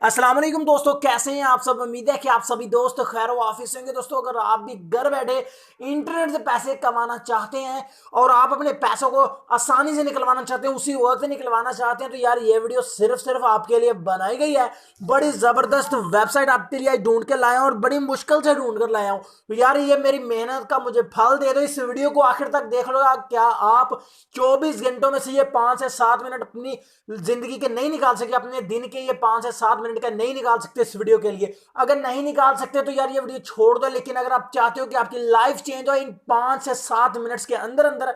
अस्सलाम वालेकुम दोस्तों, कैसे हैं आप सब। उम्मीद है कि आप सभी दोस्त खैर वाफिस होंगे। दोस्तों, अगर आप भी घर बैठे इंटरनेट से पैसे कमाना चाहते हैं और आप अपने पैसों को आसानी से निकलवाना चाहते हैं, उसी वक्त निकलवाना चाहते हैं, तो यार ये वीडियो सिर्फ आपके लिए बनाई गई है। बड़ी जबरदस्त वेबसाइट आपके लिए ढूंढ के लाया हूं और बड़ी मुश्किल से ढूंढ कर लाया हूं। तो यार ये मेरी मेहनत का मुझे फल दे दो। इस वीडियो को आखिर तक देख लो। क्या आप 24 घंटों में से ये 5 से 7 मिनट अपनी जिंदगी के नहीं निकाल सके, अपने दिन के ये 5 से 7 मिनट का नहीं निकाल सकते इस वीडियो के लिए? अगर नहीं निकाल सकते तो यार ये वीडियो छोड़ दो। लेकिन अगर आप चाहते हो कि आपकी लाइफ चेंज हो इन 5 से 7 मिनट्स के अंदर अंदर,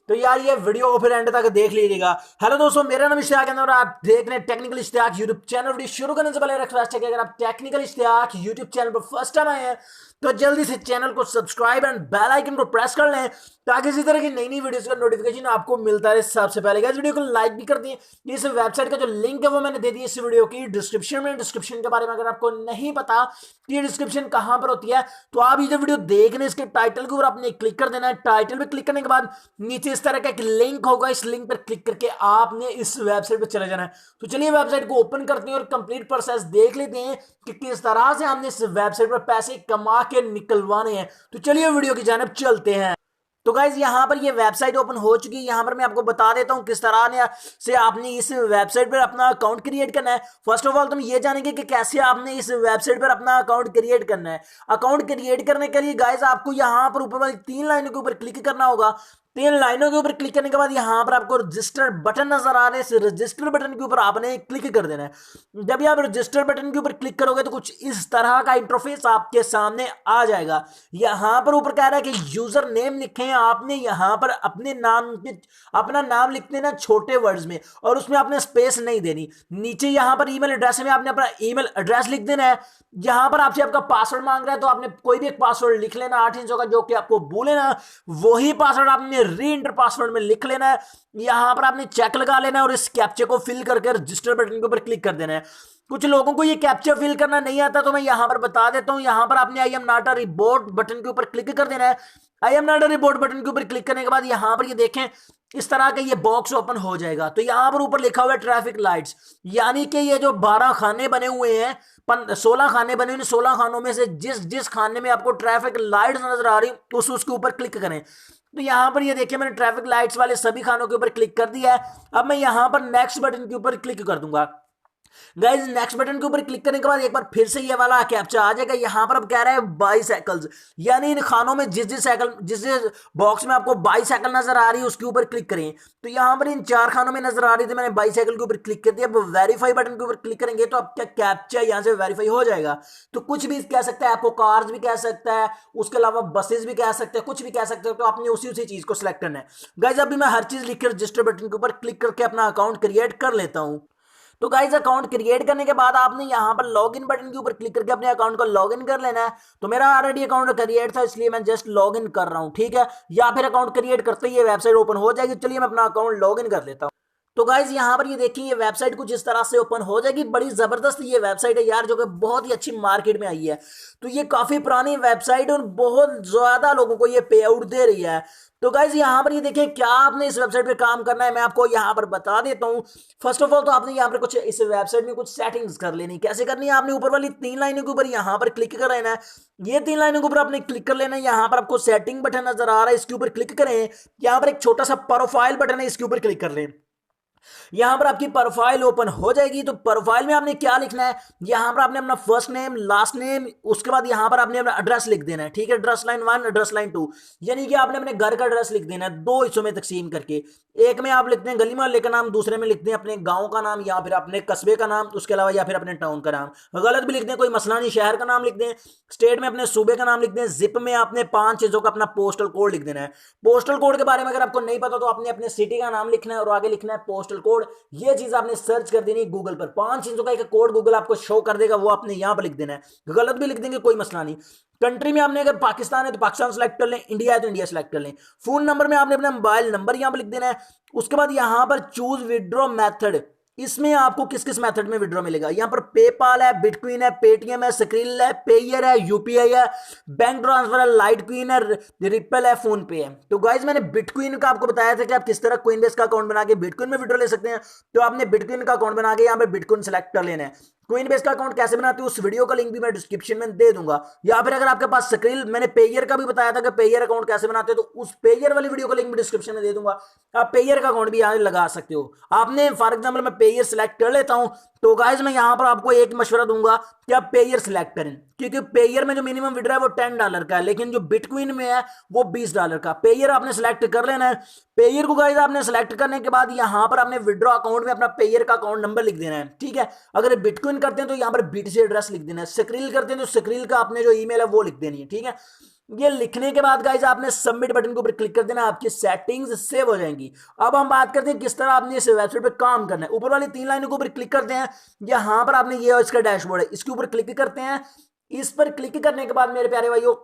तो यार ये वीडियो को फिर एंड तक देख लीजिएगा। हेलो दोस्तों, मेरा नाम इश्तियाक है और आप देख रहे हैं technical Ishtiyaq YouTube channel. Video शुरू करने से पहले रिक्वेस्ट है कि अगर आप टेक्निकल इश्तियाक यूट्यूब चैनल पर फर्स्ट टाइम आए हैं तो जल्दी से चैनल को सब्सक्राइब एंड बेल आइकन को प्रेस कर लें ताकि इसी तरह की नई नई वीडियोस का नोटिफिकेशन आपको मिलता रहे सबसे पहले। इस वीडियो को लाइक भी कर दिए। इस वेबसाइट का जो लिंक है वो मैंने दे दिया इस वीडियो की डिस्क्रिप्शन में। डिस्क्रिप्शन के बारे में अगर आपको नहीं पता कि डिस्क्रिप्शन कहां पर होती है तो आप ये जो वीडियो देख रहे हैं इसके टाइटल के ऊपर आपने क्लिक कर देना है। टाइटल पे क्लिक करने के बाद नीचे इस तरह का एक लिंक होगा, इस लिंक पर क्लिक करके आपने इस वेबसाइट पर चले जाना है। तो चलिए वेबसाइट को ओपन करते हैं और कंप्लीट प्रोसेस देख लेते हैं कि किस तरह से हमने इस वेबसाइट पर पैसे कमा के निकलवाने हैं। तो चलिए वीडियो की जानिब चलते हैं। तो गाइज यहाँ पर ये वेबसाइट ओपन हो चुकी है। यहाँ पर मैं आपको बता देता हूँ किस तरह से आपने इस वेबसाइट पर अपना अकाउंट क्रिएट करना है। फर्स्ट ऑफ ऑल तुम ये जानेंगे कि कैसे आपने इस वेबसाइट पर अपना अकाउंट क्रिएट करना है। अकाउंट क्रिएट करने के लिए गाइज आपको यहाँ पर ऊपर वाली 3 लाइनों के ऊपर क्लिक करना होगा। 3 लाइनों के ऊपर क्लिक करने के बाद यहाँ पर आपको रजिस्टर बटन नजर आ रहे हैं। इस रजिस्टर बटन के ऊपर आपने क्लिक कर देना है। जब आप रजिस्टर बटन के ऊपर क्लिक करोगे तो कुछ इस तरह का इंटरफेस आपके सामने आ जाएगा। यहाँ पर ऊपर कह रहा है कि यूजर नेम लिखें। आपने यहाँ पर अपना नाम लिख देना छोटे वर्ड्स में और उसमें आपने स्पेस नहीं देनी। नीचे यहाँ पर ईमेल एड्रेस में आपने अपना ईमेल एड्रेस लिख देना है। यहाँ पर आपसे आपका पासवर्ड मांग रहा है तो आपने कोई भी एक पासवर्ड लिख लेना 8 इंचों का, जो कि आपको भूले ना। वही पासवर्ड आपने री इंटर पासवर्ड में लिख लेना है। यहां पर आपने चेक लगा लेना है और इस कैप्चे को फिल करके रजिस्टर बटन के ऊपर क्लिक कर देना है। कुछ लोगों को ये कैप्चा फिल करना नहीं आता तो मैं यहां पर बता देता हूं। यहां पर आपने I am not a report button के ऊपर क्लिक कर देना है। I am not a report button के ऊपर क्लिक करने के बाद यहां पर ये देखें इस तरह का ये बॉक्स ओपन हो जाएगा। तो यहां पर ऊपर लिखा हुआ है ट्रैफिक लाइट्स, यानी कि ये जो 12 खाने बने हुए हैं, 16 खाने बने हुए, 16 खानों में से जिस खाने में आपको ट्रैफिक लाइट्स नजर आ रही उसके ऊपर क्लिक करें। तो यहां पर ये देखिए मैंने ट्रैफिक लाइट्स वाले सभी खानों के ऊपर क्लिक कर दिया है। अब मैं यहां पर नेक्स्ट बटन के ऊपर क्लिक कर दूंगा। गाइज नेक्स्ट बटन के ऊपर क्लिक करने के बाद एक बार फिर से ये वाला कैप्चा आ जाएगा। यहां पर अब कह रहा है बाईसाइकिल्स, यानी इन खानों में जिस बॉक्स में आपको बाईसाइकिल नजर आ रही है उसके ऊपर क्लिक करें। तो यहां पर इन 4 खानों में नजर आ रही थी, मैंने बाईसाइकिल के ऊपर क्लिक कर दिया। अब वेरीफाई बटन के ऊपर क्लिक करेंगे तो आपका कैप्चा यहां से वेरीफाई हो जाएगा। तो कुछ भी कह सकता है, आपको कार्स भी कह सकता है, उसके अलावा बसेस भी कह सकते हैं, कुछ भी कह सकते हो। तो आपने उसी चीज को सिलेक्ट करना है। गाइज अभी मैं हर चीज लिख के रजिस्टर बटन के ऊपर क्लिक करके अपना अकाउंट क्रिएट कर लेता हूं। तो गाइस अकाउंट क्रिएट करने के बाद आपने यहां पर लॉगिन बटन के ऊपर क्लिक करके अपने अकाउंट को लॉगिन कर लेना है। तो मेरा ऑलरेडी अकाउंट क्रिएट था इसलिए मैं जस्ट लॉगिन कर रहा हूं, ठीक है। या फिर अकाउंट क्रिएट करते ही ये वेबसाइट ओपन हो जाएगी। चलिए मैं अपना अकाउंट लॉगिन कर लेता हूं। तो गाइज यहां पर ये देखिए ये वेबसाइट कुछ इस तरह से ओपन हो जाएगी। बड़ी जबरदस्त ये वेबसाइट है यार, जो कि बहुत ही अच्छी मार्केट में आई है। तो ये काफी पुरानी वेबसाइट है और बहुत ज्यादा लोगों को ये पे आउट दे रही है। तो गाइज यहां पर ये देखिए क्या आपने इस वेबसाइट पे काम करना है मैं आपको यहां पर बता देता हूं। फर्स्ट ऑफ ऑल तो आपने यहां पर कुछ इस वेबसाइट में कुछ सेटिंग्स कर लेनी। कैसे करनी है? आपने ऊपर वाली 3 लाइनों के ऊपर यहां पर क्लिक कर लेना है। ये 3 लाइनों के ऊपर आपने क्लिक कर लेना है। यहां पर आपको सेटिंग बटन नजर आ रहा है, इसके ऊपर क्लिक करें। यहां पर एक छोटा सा प्रोफाइल बटन है, इसके ऊपर क्लिक कर लें। यहां पर आपकी प्रोफाइल ओपन हो जाएगी। तो प्रोफाइल में आपने क्या लिखना है? यहां पर आपने अपना फर्स्ट नेम, लास्ट नेम, उसके बाद यहां पर आपने अपना एड्रेस लिख देना है, ठीक है। एड्रेस लाइन 1, एड्रेस लाइन 2, यानी कि आपने अपने घर का एड्रेस लिख देना है 2 हिस्सों में तकसीम करके। एक में आप लिखते हैं गली मोहल्ले का नाम, दूसरे में लिखते हैं अपने गांव का नाम या फिर अपने कस्बे का नाम, उसके अलावा या फिर अपने टाउन का नाम। गलत भी लिख दें कोई मसला नहीं, शहर का नाम लिख दें। स्टेट में अपने सूबे का नाम लिख दें। जिप में आपने 5 चीजों का अपना पोस्टल कोड लिख देना है। पोस्टल कोड के बारे में अगर आपको नहीं पता तो आपने अपने सिटी का नाम लिखना है और आगे लिखना है पोस्टल कोड। ये चीज आपने सर्च कर देनी गूगल पर। 5 चीजों का एक कोड गूगल आपको शो कर देगा, वो आपने यहां पर लिख देना है। गलत भी लिख देंगे कोई मसला नहीं। कंट्री में आपने अगर पाकिस्तान है तो पाकिस्तान सेलेक्ट कर लें, इंडिया है तो इंडिया सेलेक्ट कर लें। फोन नंबर में आपने अपना मोबाइल नंबर यहां पर लिख देना है। उसके बाद यहां पर चूज विड्रॉ मेथड, इसमें आपको किस किस मेथड में विड्रॉ मिलेगा। यहां पर पेपाल है, बिटकॉइन है, पेटीएम है, स्क्रिल है, पेयर है, यूपीआई है, बैंक ट्रांसफर है, लाइटकॉइन है, रिपल है, फोन पे है। तो गाइज मैंने बिटकॉइन का आपको बताया था कि आप किस तरह कोइनबेस का अकाउंट बना के बिटकॉइन में विड्रॉ ले सकते हैं। तो आपने बिटकॉइन का अकाउंट बना के यहां पर बिटकॉइन सेलेक्ट कर लेना है। क्वीन बेस का अकाउंट कैसे बनाते हो उस वीडियो का लिंक भी मैं डिस्क्रिप्शन में दे दूंगा, या फिर अगर आपके पास स्क्रिल, मैंने पेयर का भी बताया था कि पेयर अकाउंट कैसे बनाते हो, तो उस पेयर वाली वीडियो का लिंक भी डिस्क्रिप्शन में दे दूंगा, आप पेयर का अकाउंट भी यहाँ लगा सकते हो। आपने फॉर एग्जाम्पल मैं पेयर सिलेक्ट कर लेता हूं, तो गाइज मैं यहां पर आपको एक मशवरा दूंगा कि आप पेयर सिलेक्ट करें, क्योंकि पेयर में जो मिनिमम विड्रॉ है वो $10 का है, लेकिन जो बिटकॉइन में है वो $20 का। पेयर आपने सिलेक्ट कर लेना है। पेयर को गाइज आपने सिलेक्ट करने के बाद यहां पर आपने विड्रॉ अकाउंट में अपना पेयर का अकाउंट नंबर लिख देना है, ठीक है। अगर बिटकॉइन करते हैं तो यहां पर बीटीसी एड्रेस लिख देना है, स्क्रिल करते हैं तो स्क्रिल का आपने जो ईमेल है वो लिख देनी है, ठीक है। ये लिखने के बाद गाइज आपने सबमिट बटन के ऊपर क्लिक कर देना, आपकी सेटिंग्स सेव हो जाएंगी। अब हम बात करते हैं किस तरह आपने इस वेबसाइट पे काम करना है। ऊपर वाली 3 लाइनों के ऊपर क्लिक करते हैं, यहां पर आपने ये इसका डैशबोर्ड है, इसके ऊपर क्लिक करते हैं। इस पर क्लिक करने के बाद मेरे प्यारे भाइयों,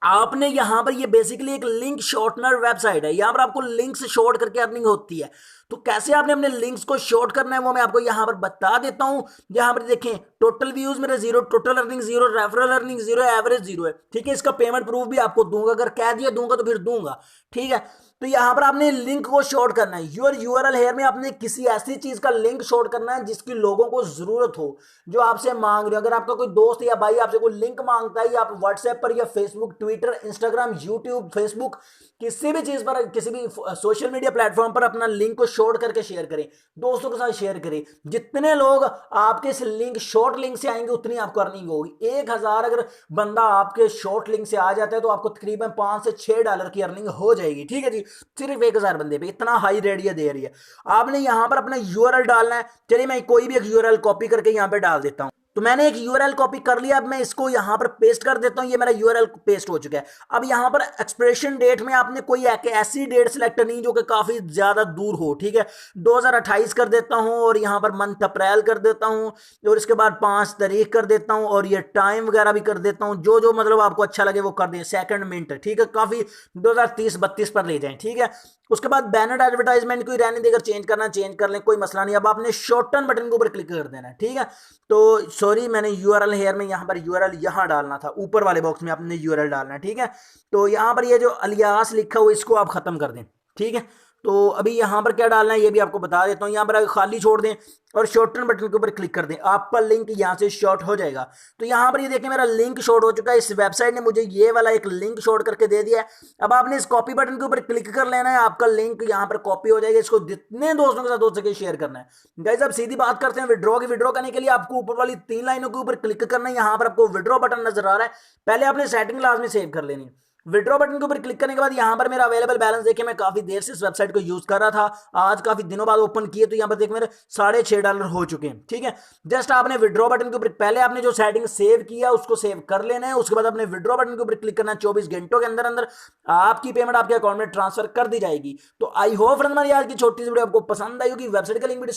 आपने यहां पर ये बेसिकली एक लिंक शॉर्टनर वेबसाइट है, यहां पर आपको लिंक्स शॉर्ट करके अर्निंग होती है। तो कैसे आपने अपने लिंक्स को शॉर्ट करना है वो मैं आपको यहां पर बता देता हूं। यहां पर देखें, टोटल व्यूज मेरे 0, total earning 0, referral earning 0, average 0 है, ठीक है। इसका पेमेंट प्रूफ भी आपको दूंगा, अगर कह दिया दूंगा तो फिर दूंगा, ठीक है। तो यहां पर आपने लिंक को शॉर्ट करना है, योर यूआरएल हेयर में आपने किसी ऐसी चीज का लिंक शॉर्ट करना है जिसकी लोगों को जरूरत हो, जो आपसे मांग रहे हो। अगर आपका कोई दोस्त या भाई आपसे कोई लिंक मांगता है, या आप व्हाट्सएप पर या Facebook, Twitter, Instagram, YouTube, Facebook, किसी भी चीज पर, किसी भी सोशल मीडिया प्लेटफॉर्म पर अपना लिंक को शॉर्ट करके शेयर करें, दोस्तों के साथ शेयर करें। जितने लोग आपके इस लिंक, शॉर्ट लिंक से आएंगे उतनी आपको अर्निंग होगी। 1000 अगर बंदा आपके शॉर्ट लिंक से आ जाता है तो आपको तकरीबन $5 से $6 की अर्निंग हो जाएगी, ठीक है जी। सिर्फ 1000 बंदे पे इतना हाई रेडिया दे रही है। आपने यहां पर अपना यूआरएल डालना है। चलिए मैं कोई भी एक यूआरएल कॉपी करके यहां पे डाल देता हूं। तो मैंने एक यूआरएल कॉपी कर लिया, अब मैं इसको यहां पर पेस्ट कर देता हूं। ये मेरा यूआरएल पेस्ट हो चुका है। अब यहां पर एक्सप्रेशन डेट में आपने कोई ऐसी डेट सिलेक्ट नहीं जो कि काफी ज्यादा दूर हो, ठीक है। 2028 कर देता हूं, और यहां पर मंथ अप्रैल कर देता हूं, और इसके बाद 5 तारीख कर देता हूं, और ये टाइम वगैरह भी कर देता हूं, जो जो मतलब आपको अच्छा लगे वो कर दें, सेकंड मिनट, ठीक है। काफी 2030-32 पर ले जाएं, ठीक है। उसके बाद बैनर एडवर्टाइजमेंट कोई रहने देकर चेंज करना चेंज कर लें, कोई मसला नहीं। अब आपने शॉर्टन बटन के ऊपर क्लिक कर देना है, ठीक है। तो सॉरी, मैंने यूआरएल हेयर में यहां पर यूआरएल यहां डालना था, ऊपर वाले बॉक्स में आपने यूआरएल डालना है, ठीक है। तो यहां पर ये जो अलियास लिखा हुआ इसको आप खत्म कर दें, ठीक है। तो अभी यहां पर क्या डालना है ये भी आपको बता देता हूं। यहां पर खाली छोड़ दें और शॉर्टन बटन के ऊपर क्लिक कर दें, आपका लिंक यहां से शॉर्ट हो जाएगा। तो यहां पर ये देखें मेरा लिंक शॉर्ट हो चुका है। इस वेबसाइट ने मुझे ये वाला एक लिंक शॉर्ट करके दे दिया है। अब आपने इस कॉपी बटन के ऊपर क्लिक कर लेना है, आपका लिंक यहां पर कॉपी हो जाएगा। इसको जितने दोस्तों के साथ हो सके शेयर करना है। गाइस अब सीधी बात करते हैं विड्रॉ की। विड्रॉ करने के लिए आपको ऊपर वाली 3 लाइनों के ऊपर क्लिक करना है। यहां पर आपको विड्रॉ बटन नजर आ रहा है, पहले आपने सेटिंग लाजमी सेव कर लेनी है। विड्रॉ बटन के ऊपर क्लिक करने के बाद यहां पर मेरा अवेलेबल बैलेंस देखिए, मैं काफी देर से इस वेबसाइट को यूज कर रहा था, आज काफी दिनों बाद ओपन किए, तो यहां पर देखिए मेरे $6.5 हो चुके हैं, ठीक है। जस्ट आपने विड्रॉ बटन के ऊपर पहले आपने जो सेटिंग सेव किया उसको सेव कर लेना है। उसके बाद आपने विड्रॉ बटन के ऊपर क्लिक करना है। 24 घंटों के अंदर अंदर आपकी पेमेंट आपके अकाउंट में ट्रांसफर कर दी जाएगी। तो आई होप फ्रेंड्स हमारी आज की छोटी सी वीडियो आपको पसंद आई होगी। वेबसाइट का लिंक भी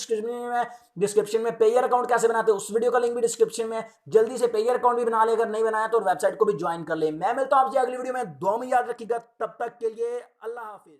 डिस्क्रिप्शन में पेयर अकाउंट कैसे बनाते हैं उस वीडियो का लिंक भी डिस्क्रिप्शन में। जल्दी से पेयर अकाउंट भी बना ले, अगर नहीं बनाया तो वेबसाइट को भी ज्वाइन कर ले। मैं मिलता हूं आपसे अगली वीडियो में, दुआ में याद रखिएगा। तब तक के लिए अल्लाह हाफिज।